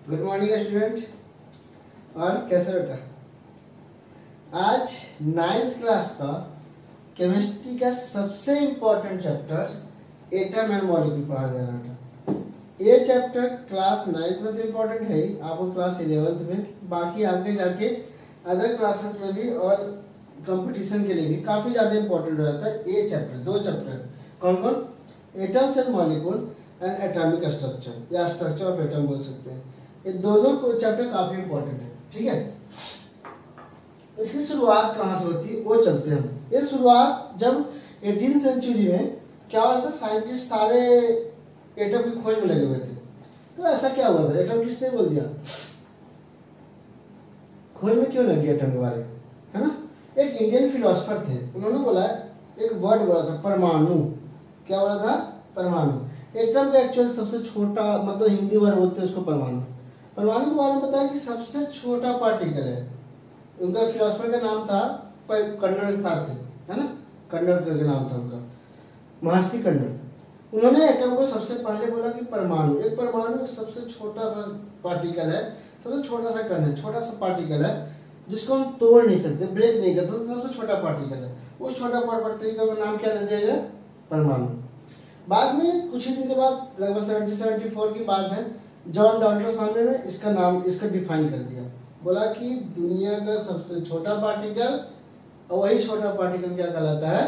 Good morning student. और कैसे बेटा? आज 9th क्लास का केमिस्ट्री का सबसे important chapter atom and molecule पढ़ा जा रहा था। ये चैप्टर क्लास 9th में तो इम्पोर्टेंट है ही, आपको क्लास 11th में, बाकी आगे जाके अदर क्लासेस में भी और कंपटीशन के लिए भी काफ़ी ज़्यादा इम्पोर्टेंट हो जाता है। ये चैप्टर, दो चैप्टर कौन कौन? Atoms and molecule and atomic structure या स्ट्रक्चर ऑफ एटम बोल सकते हैं। ये दोनों को चैप्टर काफी इंपॉर्टेंट है, ठीक है। इसकी शुरुआत कहाँ से होती है वो चलते हैं हम। ये शुरुआत जब 18th सेंचुरी में क्या हुआ था, साइंटिस्ट सारे एटम की खोज में लगे हुए थे। तो ऐसा क्या हुआ था, एटम किसने बोल दिया, खोज में क्यों लगे एटम के बारे में, है ना। एक इंडियन फिलोसफर थे, उन्होंने बोला, एक वर्ड बोला था परमाणु। क्या बोला था? परमाणु। एटम का एक्चुअल सबसे छोटा, मतलब हिंदी वर्ड बोलते हैं उसको परमाणु। परमाणु के बारे में बताया कि सबसे छोटा पार्टिकल है। उनका फिलोसफर का नाम था कन्नड़ साथ थे, है ना, कन्नड़ करके नाम था उनका, महर्षि कन्नड़। उन्होंने एटम को सबसे पहले बोला कि परमाणु, एक परमाणु सबसे छोटा सा पार्टिकल है, सबसे छोटा सा कण है, छोटा सा पार्टिकल है जिसको हम तोड़ नहीं सकते, ब्रेक नहीं कर सकते, सबसे छोटा पार्टिकल है। उस छोटा पार्टिकल का नाम क्या दे दिया गया? परमाणु। बाद में कुछ ही दिन के बाद, लगभग 1774 की बात है, जॉन डॉल्टन ने इसका नाम, इसका डिफाइन कर दिया। बोला कि दुनिया का सबसे छोटा पार्टिकल, और वही छोटा पार्टिकल क्या कहलाता है?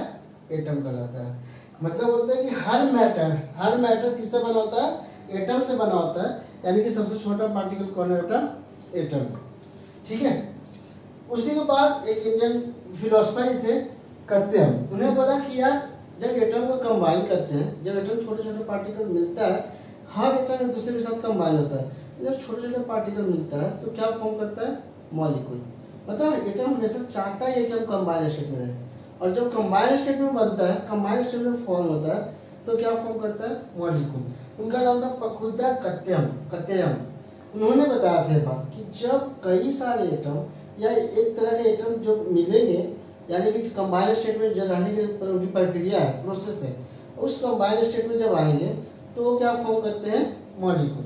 एटम कहलाता है। मतलब बोलते हैं कि हर मैटर किससे बना होता है? एटम से बना होता है। यानी कि सबसे छोटा पार्टिकल कौन है बेटा? एटम, ठीक है। उसी के बाद एक इंडियन फिलोसफर ही थे, करते हैं, उन्हें बोला कि यार जब एटम को कंबाइन करते हैं, जब एटम छोटे छोटे पार्टिकल मिलता है, हर एटम एक दूसरे के साथ कंबाइन होता है, जब छोटे छोटे पार्टिकल मिलता है तो क्या फॉर्म करता है? मॉलिक्यूल। मतलब एटम हमेशा चाहता है कि हम कंबाइन स्टेट में रहें, और जब कंबाइन स्टेट में बनता है, कंबाइन स्टेट में फॉर्म होता है, तो क्या फॉर्म करता है? मॉलिक्यूल। उनका नाम था पकुद्दा कत्यम। उन्होंने बताया था बात कि जब कई सारे एटम या एक तरह के एटम जो मिलेंगे, यानी कि कंबाइन स्टेट में जो रहने की प्रक्रिया है, प्रोसेस है, उस कंबाइन स्टेट में जब आएंगे तो क्या फॉर्म करते हैं? मॉलिक्यूल,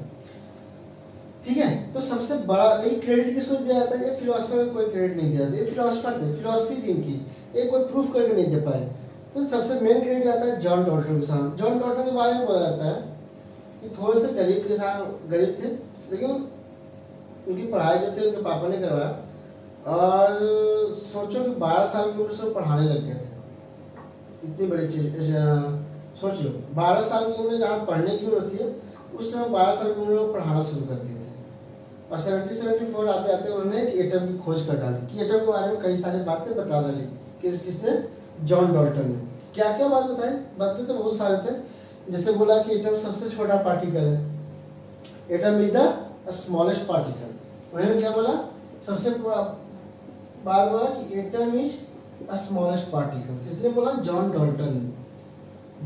ठीक है। तो सबसे बड़ा, लेकिन क्रेडिट किसको दिया जाता है? ये फिलोसफर को कोई क्रेडिट नहीं दिया जाता, ये फिलोसफर थे, फिलोसफी थी इनकी, ये कोई प्रूफ करके नहीं दे पाए। तो सबसे मेन क्रेडिट आता है जॉन डॉल्टन के साथ। जॉन डॉल्टन के बारे में बोला जाता है कि थोड़े से गरीब किसान, गरीब थे, लेकिन उनकी पढ़ाई जो थे उनके पापा ने करवाया, और सोचो कि 12 साल की उम्र से पढ़ाने लग गए थे। इतनी बड़ी चीज सोच लो, 12 साल की उम्र जहाँ पढ़ने की होती है, उस समय 12 साल की उम्र में पढ़ाना शुरू कर दिए थे। और 1774 आते आते उन्होंने एटम की खोज कर डाली, कि एटम के बारे में कई सारी बातें बता डाली। किसने? जॉन डॉल्टन ने। क्या क्या बात बताई? बातें तो बहुत सारे थे, जैसे बोला कि एटम सबसे छोटा पार्टिकल है, atom is the smallest particle. उन्होंने क्या बोला? सबसे बात बोला कि एटम इज स्मॉलेस्ट पार्टिकल। किसने बोला? जॉन डॉल्टन ने।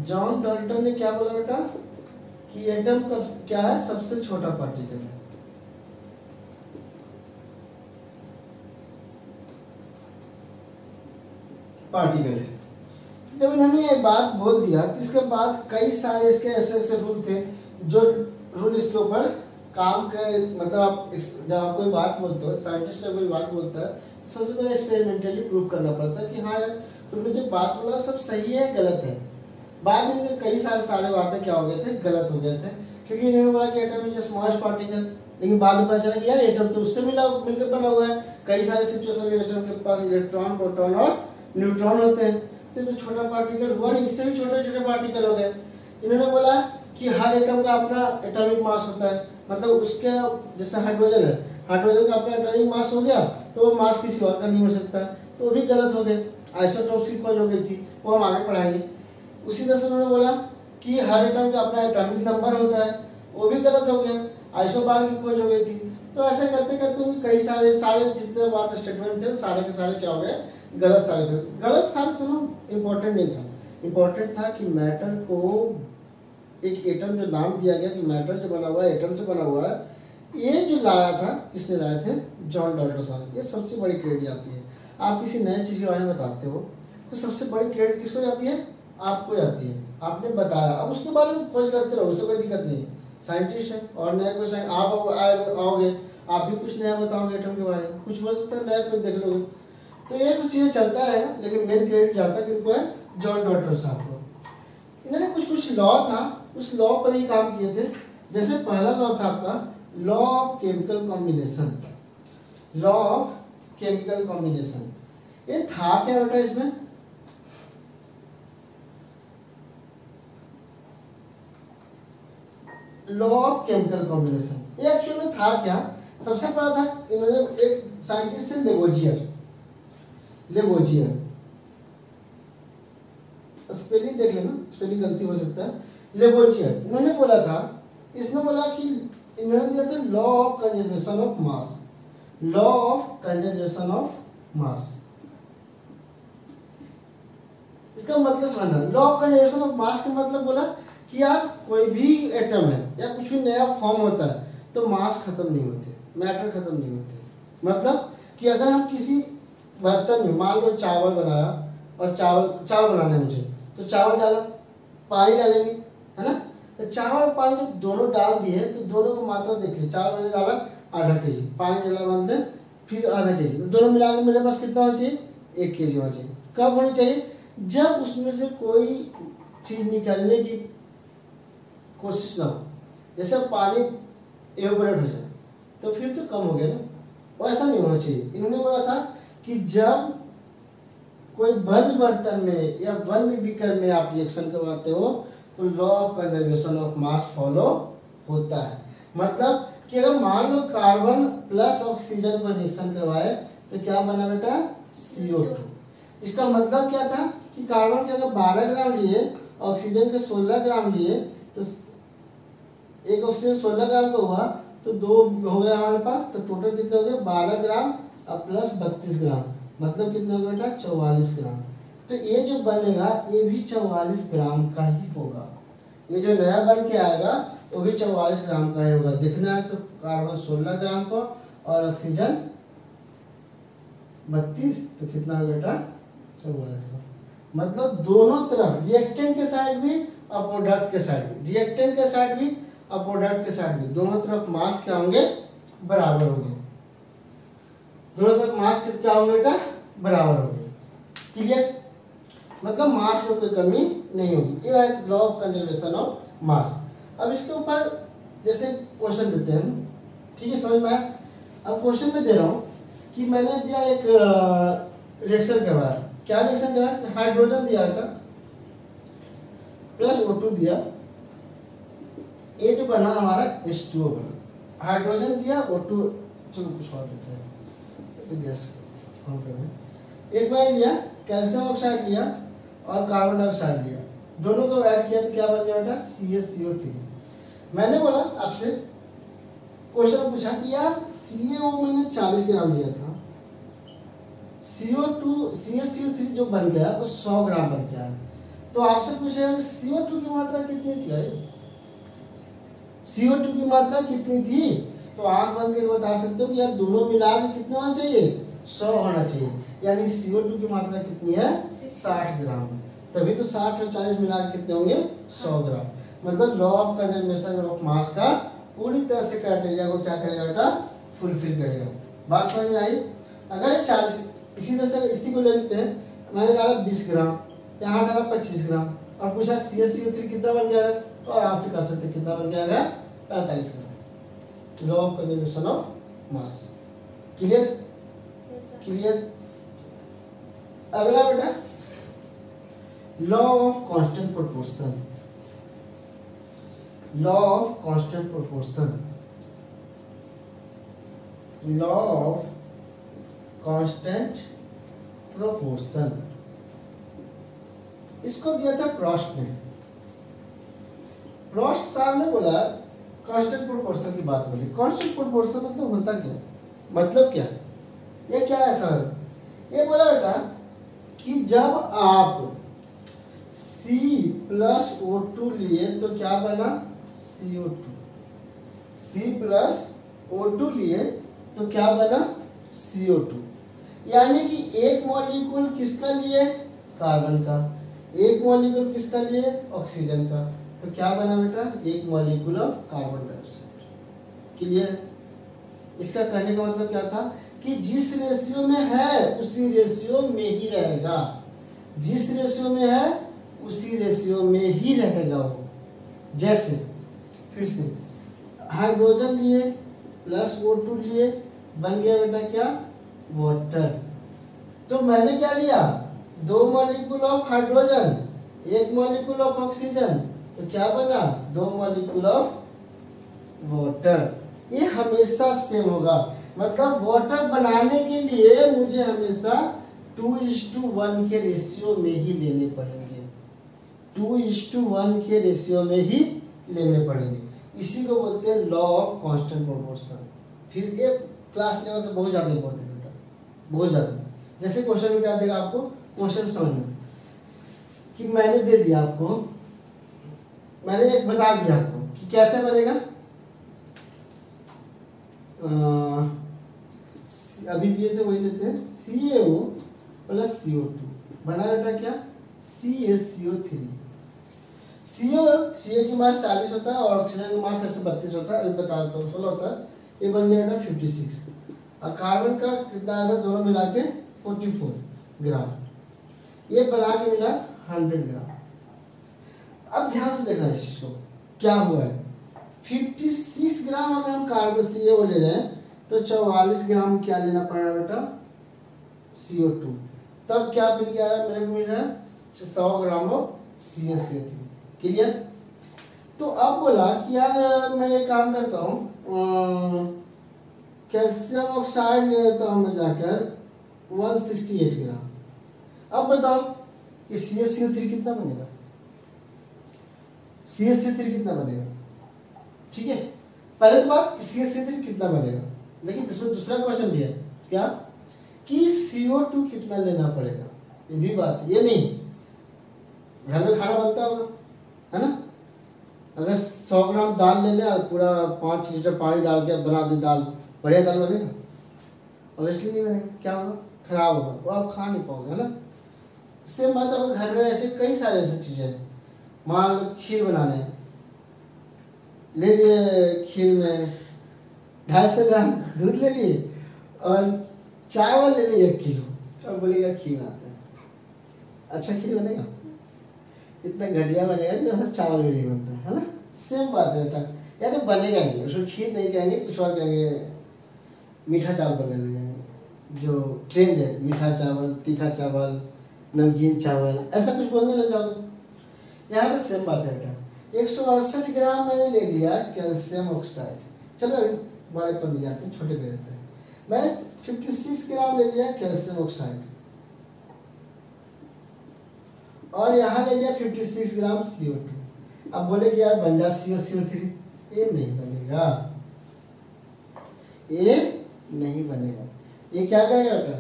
जॉन डॉल्टन ने क्या बोला बेटा? कि एटम का क्या है? सबसे छोटा पार्टिकल है। पार्टिकल है। जब इन्होंने ये बात बोल दिया, इसके बाद कई सारे इसके ऐसे रूल थे, जो रूल इसके ऊपर काम के, मतलब आप जब आप कोई बात बोलते हो, साइंटिस्ट ने कोई बात बोलता है, सबसे पहले एक्सपेरिमेंटली प्रूव करना पड़ता है कि हाँ यार तुमने जो बात बोला सब सही है, गलत है। बाद में कई सारे बातें क्या हो गए थे? गलत हो गए थे, क्योंकि इन्होंने बोला कि एटम इज स्मॉलेस्ट पार्टिकल, लेकिन बाद में पता चला कि यार एटम तो उससे मिलकर बना हुआ है। कई सारे सिचुएशन में एटम के पास इलेक्ट्रॉन, प्रोटॉन और न्यूट्रॉन होते हैं, तो छोटा पार्टिकल हुआ नहीं, इससे भी छोटे छोटे पार्टिकल हो गए। इन्होंने बोला कि हर एटम का अपना एटॉमिक मास होता है, मतलब उसके जैसे हाइड्रोजन है, हाइड्रोजन का अपना एटॉमिक मास हो गया, तो वो मास किसी और का नहीं हो सकता, तो वो भी गलत हो गए। आइसोटोप्स की खोज हो गई थी, वो हम आगे पढ़ाएंगे। उसी तरह से उन्होंने बोला कि हर एटम का अपना एटॉमिक नंबर होता है, वो भी गलत हो गया। आइसोबार की खोज हो गई थी। तो ऐसे करते करते कई सारे जितने बात स्टेटमेंट थे, सारे के सारे क्या हो गए? गलत साबित हो गए। गलत साबित होना इम्पोर्टेंट नहीं था, इम्पोर्टेंट था कि मैटर को एक एटम जो नाम दिया गया कि मैटर जो बना हुआ है एटम से बना हुआ है, ये जो लाया था, किसने लाए थे? जॉन डॉल्टन साहब। ये सबसे बड़ी क्रेडिट आती है। आप किसी नए चीज के बारे में बताते हो तो सबसे बड़ी क्रेडिट किसको जाती है? आपको जाती है। आपने बताया, अब उसके बारे में खोज करते रहो, उससे कोई दिक्कत नहीं। साइंटिस्ट है और नया कोई आप आओ बताओगे, आप भी कुछ नया बताओगे एटम के बारे में, कुछ हो सकता है नया कुछ देख लोगे। तो ये सब चीजें चलता रहेगा, लेकिन मेन क्रेडिट जाता है किनको है, जॉन डॉल्टन साहब को। इन्होंने कुछ कुछ लॉ था, उस लॉ पर ही काम किए थे। जैसे पहला लॉ था आपका law of chemical combination, law of chemical combination. ये था क्या बेटा, इसमें लॉ ऑफ केमिकल कॉम्बिनेशन ये एक्चुअली में था क्या। सबसे पहला था, इन्होंने एक साइंटिस्ट थे लेवोजियर, लेवोजियर स्पेलिंग देख लेना, स्पेलिंग गलती हो सकता है। लेवोजियर इन्होंने बोला था, इसने बोला कि इन्होंने दिया था law of conservation of mass, law of conservation of मास। इसका मतलब समझना, लॉ ऑफ कंजर्वेशन ऑफ मास का मतलब बोला कि यार कोई भी एटम है या कुछ भी नया फॉर्म होता है तो मास खत्म नहीं होते, मैटर खत्म नहीं होते। मतलब कि अगर हम किसी बर्तन में मान लो चावल बनाया, और चावल बनाना है मुझे, तो चावल डाला, पानी डालेंगे, है ना। तो चावल और पानी जब दोनों डाल दिए तो दोनों को मात्रा देख ली, चावल मैंने डाला आधा केजी, पानी डाला मतलब फिर आधा केजी, तो दोनों मिला के मेरे पास कितना होना चाहिए, 1 केजी होना चाहिए। कब होनी चाहिए, जब उसमें से कोई चीज निकालने की कोशिश ना हो, जैसे पानी एवोपरेट हो जाए तो फिर तो कम हो गया ना, वो ऐसा नहीं होना चाहिए। इन्होंने बोला था कि जब कोई बंद बर्तन में या बंद बीकर में आप रिएक्शन करवाते हो तो law of conservation of mass follow होता है। मतलब कि अगर मान लो कार्बन प्लस ऑक्सीजन को रिएक्शन करवाए तो क्या बना बेटा, CO2। इसका मतलब क्या था कि कार्बन के अगर 12 ग्राम लिए, ऑक्सीजन के 16 ग्राम लिए, तो एक ऑक्सीजन 16 ग्राम का हुआ तो 2 हो गया हमारे पास, तो टोटल कितने हो गए, 12 ग्राम और प्लस 32 ग्राम, मतलब कितना होगा बेटा, 44 ग्राम। तो ये जो बनेगा ये भी 44 ग्राम का ही होगा, ये जो नया बन के आएगा वो भी 44 ग्राम का ही होगा। दिखना है तो कार्बन 16 ग्राम का और ऑक्सीजन 32, तो कितना होगा बेटा, 44 का। मतलब दोनों तरफ, रिएक्टेंट के साइड भी और प्रोडक्ट के साइड भी, रिएक्टेंट के साइड भी और प्रोडक्ट के साइड भी, दोनों तरफ मास क्या होंगे, बराबर होंगे। दोनों तरफ मास क्या होंगे बेटा, बराबर होंगे। क्लियर, मतलब मास में कोई कमी नहीं होगी। ये है लॉ ऑफ कंजर्वेशन ऑफ मास। अब इसके ऊपर जैसे क्वेश्चन देते हैं, ठीक है, समझ में आया। अब क्वेश्चन में दे रहा हूं कि मैंने दिया एक रिएक्शन करवाया, क्या रिएक्शन करवाया, हाइड्रोजन दिया था प्लस O2 दिया, ये जो बना हमारा H2O बना, हाइड्रोजन दिया O2, चलो कुछ और लेते हैं, गैस एक बार लिया, कैल्शियम ऑक्साइड लिया और कार्बन डाइऑक्साइड लिया, दोनों को ऐड किया तो क्या बन गया बेटा, CaCO3। मैंने बोला आपसे, क्वेश्चन पूछा कि यार CaO मैंने 40 ग्राम लिया था, CaCO3 जो बन गया वो 100 ग्राम बन गया है। तो आपसे पूछा CO2 की मात्रा कितनी थी भाई, CO2 की मात्रा कितनी थी, तो आंख बंद करके बता सकते हो कि यार दोनों मिला के कितना होना चाहिए, 100 होना चाहिए। यानी CO2 की मात्रा कितनी है, 60 ग्राम। तभी तो 60 और 40 मिला के कितने होंगे, 100 ग्राम। मतलब लॉ ऑफ कंजर्वेशन ऑफ मास का पूरी तरह से क्राइटेरिया को क्या करेगा बेटा, फुलफिल करेगा। बात समझ में आई। अगर ये 40, इसी तरह से इसी को ले लेते हैं, मैंने डाला 20 ग्राम, यहाँ डाला 25 ग्राम और पूछा CaCO3 कितना बन गया है, तो आराम से कर सकते कितना बन जाएगा, 45 gram. Law of conservation of mass. Clear, clear. अगला बेटा law of constant proportion, law of constant proportion, law of constant proportion. इसको दिया था प्रॉस्ट ने। प्रॉस्ट साहब ने बोला कांस्टेंट प्रोपोर्शन की बात बोली। कांस्टेंट प्रोपोर्शन मतलब होता क्या, मतलब क्या, ये क्या है सर, ये बोला बेटा कि जब आप C प्लस O2 लिए तो क्या बना, CO2। C प्लस O2 लिए तो क्या बना, CO2। यानी कि एक मॉलिक्यूल किसका लिए, कार्बन का, एक मॉलिक्यूल किसका लिए, ऑक्सीजन का, तो क्या बना बेटा, एक molecule of carbon dioxide. Clear. इसका कहने का मतलब क्या था कि जिस रेशियो में है उसी रेशियो में ही रहेगा, जिस रेशियो में है उसी रेशियो में ही रहेगा वो। जैसे फिर से हाइड्रोजन लिए प्लस O2 लिए, बन गया बेटा क्या, वाटर। तो मैंने क्या लिया, 2 molecule of hydrogen 1 molecule of oxygen, तो क्या बना 2 मॉलिक्यूल ऑफ वाटर। ये हमेशा सेम होगा, मतलब वाटर बनाने के लिए मुझे हमेशा 2:1 के रेशियो में ही लेने पड़ेंगे, 2:1 के रेशियो में ही लेने पड़ेंगे। इसी को बोलते हैं लॉ ऑफ कांस्टेंट प्रोपोर्शन। फिर एक क्लास लेवल तो बहुत ज्यादा इंपॉर्टेंट होता है, बहुत ज्यादा। जैसे क्वेश्चन में क्या देगा आपको, क्वेश्चन समझना कि मैंने दे दिया आपको, मैंने एक बता दिया आपको कि कैसे बनेगा। अभी लिए थे वही लेते हैं, CaO प्लस CO2 बना बेटा क्या, CaCO3। CO की मास 40 होता है और ऑक्सीजन की मास 32 होता है, अभी बता देता हूँ 16 होता है। ये बन गया 56 और कार्बन का कितना आया दोनों मिला के 44 ग्राम, ये बना के मिला 100 ग्राम। अब ध्यान से देखना इस चीज को क्या हुआ है, 56 ग्राम अगर हम कार्बन CaO ले रहे हैं तो 44 ग्राम क्या लेना पड़ेगा बेटा, CO2। तब क्या मिल गया है, मेरे को मिल रहा है 100 ग्राम ऑफ CaCO3। क्लियर। तो अब बोला कि यार मैं ये काम करता हूँ, कैल्शियम ऑक्साइड ले लेता हूँ मैं जाकर 168 ग्राम। अब बताओ कि CaCO3 कितना बनेगा, CaCO3 कितना बनेगा। ठीक है, पहले तो बात CaCO3 कितना बनेगा, लेकिन इसमें दूसरा क्वेश्चन भी है क्या कि CO2 कितना लेना पड़ेगा। ये भी बात, ये नहीं घर में खाना बनता है ना, अगर 100 ग्राम दाल ले ले पूरा 5 लीटर पानी डाल के बना दे दाल, बढ़िया दाल बनेगा, ऑब्वियसली नहीं बनेगा, क्या होगा, खराब होगा, वो आप खा नहीं पाओगे, है ना। सेम बात है घर में ऐसे कई सारे ऐसी चीजें, मान लो खीर बनाने ले लिए, खीर में 250 ग्राम दूध ले लिए और चावल ले लिए 1 किलो, और बोलिएगा खीर बनाते हैं, अच्छा खीर बनेगा, इतना घटिया बनेगा कि उसमें चावल भी नहीं बनता है ना। सेम बात है बेटा, या तो बनेगा नहीं, उसको खीर नहीं कहेंगे, कुछ और कहेंगे, मीठा चावल बनाने जाएंगे, जो ट्रेंड है मीठा चावल, तीखा चावल, नमकीन चावल, ऐसा कुछ बोलने लग जाओगे। यहाँ पर सेम बात है बेटा, 168 ग्राम मैंने ले लिया कैल्शियम ऑक्साइड, चलो बड़े पर भी जाते हैं, छोटे पे रहते हैं। मैंने 56 ग्राम ले लिया कैल्शियम ऑक्साइड और यहाँ ले लिया 56 ग्राम CO2। अब बोले कि यार बन जा CaCO3, ये नहीं बनेगा, ये नहीं बनेगा। ये क्या करेगा बेटा,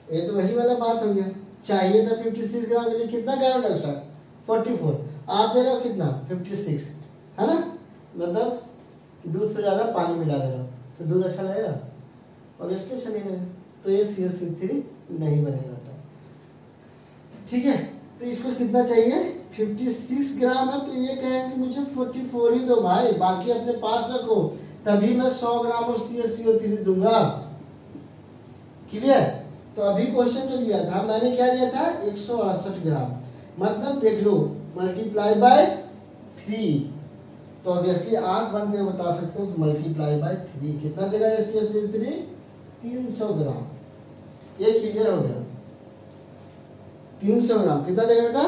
ये तो वही वाला बात हो गया, चाहिए था 56 ग्राम के लिए कितना कार्बन डाइऑक्साइड 44, आप दे रहे हो कितना 56, है ना, मतलब दूध से ज्यादा पानी मिला दे रहे हो, तो दूध अच्छा लगेगा, ऑब्वियसली अच्छा नहीं लगेगा, तो ये CaCO3 नहीं बनेगा। ठीक है, तो इसको कितना चाहिए 56 ग्राम है, तो ये कहें कि मुझे 44 ही दो भाई, बाकी अपने पास रखो, तभी मैं 100 ग्राम और CaCO3 दूंगा। क्लियर। तो अभी क्वेश्चन जो लिया था मैंने क्या लिया था 168 ग्राम, मतलब देख लो मल्टीप्लाई बाय 3, तो ऑब्वियसली आंख बंद करके बता सकते हो कि मल्टीप्लाई बाय 3 कितना देगा ये CaCO3, 300 ग्राम। ये क्लियर हो गया, 300 ग्राम कितना देगा बेटा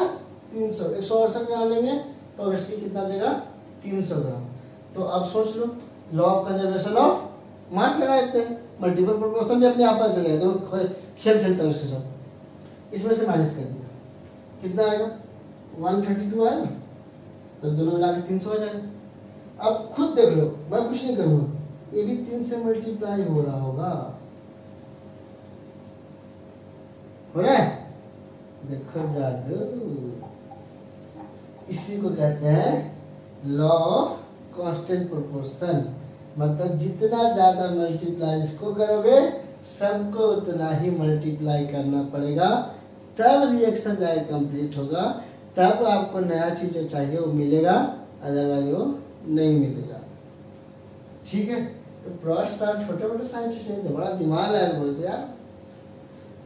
300, 168 ग्राम लेंगे तो ऑब्वियसली कितना देगा 300 ग्राम। तो अब सोच लो law of conservation of mass लगा देते हैं, मल्टीपल प्रोपोर्शन भी अपने आप पर चले तो खेल खेलता है उसके साथ, इसमें से माइनस कर दिया कितना आएगा 132 आएगा, तो दोनों मिला के 300 आ जाएगा। अब खुद देख लो, मैं कुछ नहीं करूँगा, ये भी 3 से मल्टीप्लाई हो रहा होगा, हो रहा है, देखो जादू, इसी को कहते हैं लॉ ऑफ कांस्टेंट प्रोपोर्शन, मतलब जितना ज्यादा मल्टीप्लाई इसको करोगे सबको उतना ही मल्टीप्लाई करना पड़ेगा, तब रिएक्शन जाए कंप्लीट होगा, तब आपको नया चीज जो चाहिए वो मिलेगा, अदरवाइज वो नहीं मिलेगा। ठीक है, तो प्रॉस्टार छोटे मोटे साइंटिस्ट नहीं थे, बड़ा दिमाग लगाकर बोलते यार,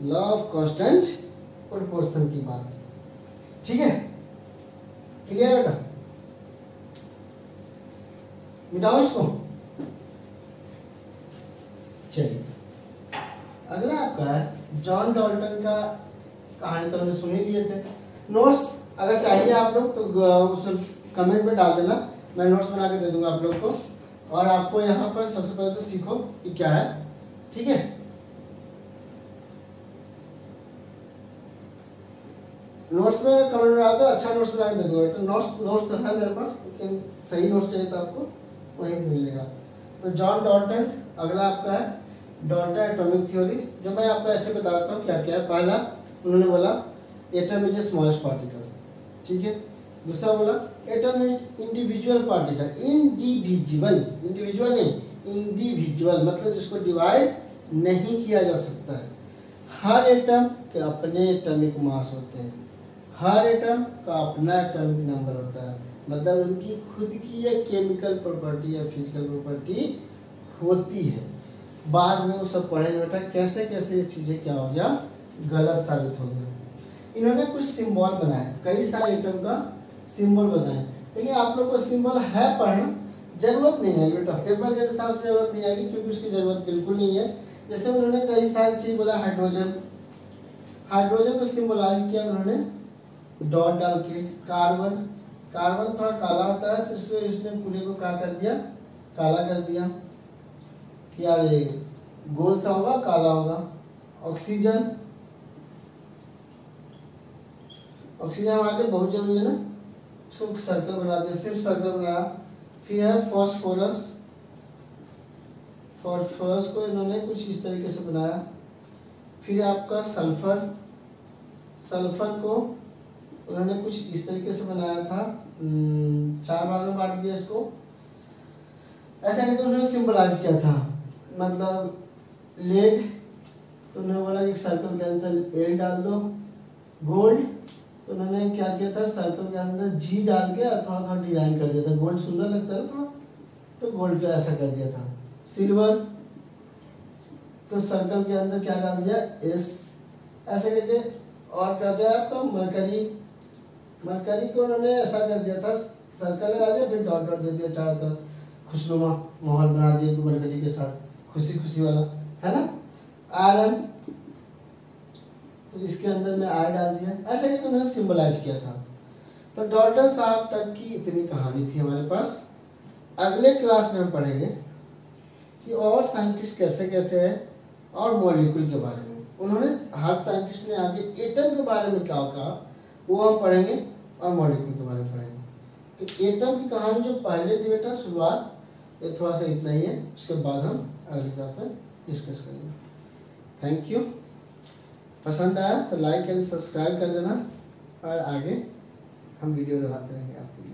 लॉ ऑफ कांस्टेंट प्रोपोर्शन की बात। ठीक है, क्लियर बेटा? मिटाओ इसको। चलिए अगला आपका है जॉन डाल्टन का कहानी, तो हमने सुन ही लिए थे। नोट्स अगर चाहिए आप लोग तो उस कमेंट में डाल देना, मैं नोट्स बना के दे दूंगा आप लोग को। और आपको यहाँ पर सबसे पहले तो सीखो कि क्या है, ठीक है? नोट्स में कमेंट में आता है, अच्छा नोट्स बना के दे दूंगा। तो नोट्स तो है मेरे पास, लेकिन सही नोट्स चाहिए तो आपको वहीं से मिलेगा। तो जॉन डाल्टन अगला आपका है डाल्टन एटॉमिक थ्योरी, जो मैं आपको ऐसे बताता हूँ क्या क्या है। पहला उन्होंने बोला atom is a smallest particle, ठीक है। दूसरा बोला atom is individual particle, individual नहीं, इंडिविजुअल मतलब जिसको डिवाइड नहीं किया जा सकता है। हर एटम के अपने एटॉमिक मास होते हैं, हर एटम का अपना एटॉमिक नंबर होता है, मतलब उनकी खुद की एक केमिकल प्रॉपर्टी या फिजिकल प्रॉपर्टी होती है। बाद में वो सब पढ़ेंगे बेटा कैसे कैसे ये चीजें क्या हो गया, गलत साबित हो गया। इन्होंने कुछ सिंबल बनाए, कई सारे एटम का सिंबल बनाए, लेकिन आप लोग को सिंबल है पढ़ना, जरूरत नहीं है बेटा, पेपर के हिसाब से जरूरत नहीं आएगी, क्योंकि उसकी जरूरत बिल्कुल नहीं है। जैसे उन्होंने कई सारी चीज बोला, हाइड्रोजन, हाइड्रोजन को सिंबलाइज किया उन्होंने डॉट डाल के। कार्बन, कार्बन थोड़ा काला होता है तो इसलिए इसने पूरे को क्या कर दिया, काला कर दिया, क्या ये गोल सा होगा, काला होगा। ऑक्सीजन, ऑक्सीजन हमारे लिए बहुत जरूरी है ना, इसको सर्कल बना दिया, सिर्फ सर्कल बनाया। फिर है फॉस्फोरस, फॉस्फोरस को इन्होंने कुछ इस तरीके से बनाया। फिर आपका सल्फर, सल्फर को उन्होंने कुछ इस तरीके से बनाया था, 4 भाग में बांट दिया इसको, ऐसा करके उन्होंने सिंबलाइज किया था। मतलब लेड, तो उन्होंने बोला एक सर्कल के अंदर एल डाल दो। गोल्ड, तो उन्होंने क्या किया था, सर्कल के अंदर जी डाल के थोड़ा थोड़ा डिजाइन कर दिया था, गोल्ड सुंदर लगता है थोड़ा, तो गोल्ड का ऐसा कर दिया था। सिल्वर, तो सर्कल के अंदर क्या डाल दिया, एस, ऐसे करके। और क्या दिया आपका मरकरी, मरकरी को उन्होंने ऐसा कर दिया था, सर्कल लगा दिया, फिर डॉट डॉट दे दिया चारों तरफ, खुशनुमा माहौल बना दिया मरकरी के साथ, खुशी खुशी वाला, है ना। आयरन, तो इसके अंदर में आई डाल दिया, ऐसे करके उन्होंने सिंबलाइज किया था। तो डाल्टन साहब तक की इतनी कहानी थी हमारे पास। अगले क्लास में हम पढ़ेंगे कि और साइंटिस्ट कैसे कैसे है, और मॉलिक्यूल के बारे में उन्होंने, हर साइंटिस्ट ने आगे एटम के बारे में क्या कहा वो हम पढ़ेंगे, और मॉलिक्यूल के बारे में पढ़ेंगे। तो एटम की कहानी जो पहले थी बेटा शुरुआत, ये थोड़ा सा इतना ही है, उसके बाद हम अगली क्लास में डिस्कस करेंगे। Thank you. पसंद आया तो लाइक एंड सब्सक्राइब कर देना, और आगे हम वीडियो बनाते रहेंगे आपके लिए।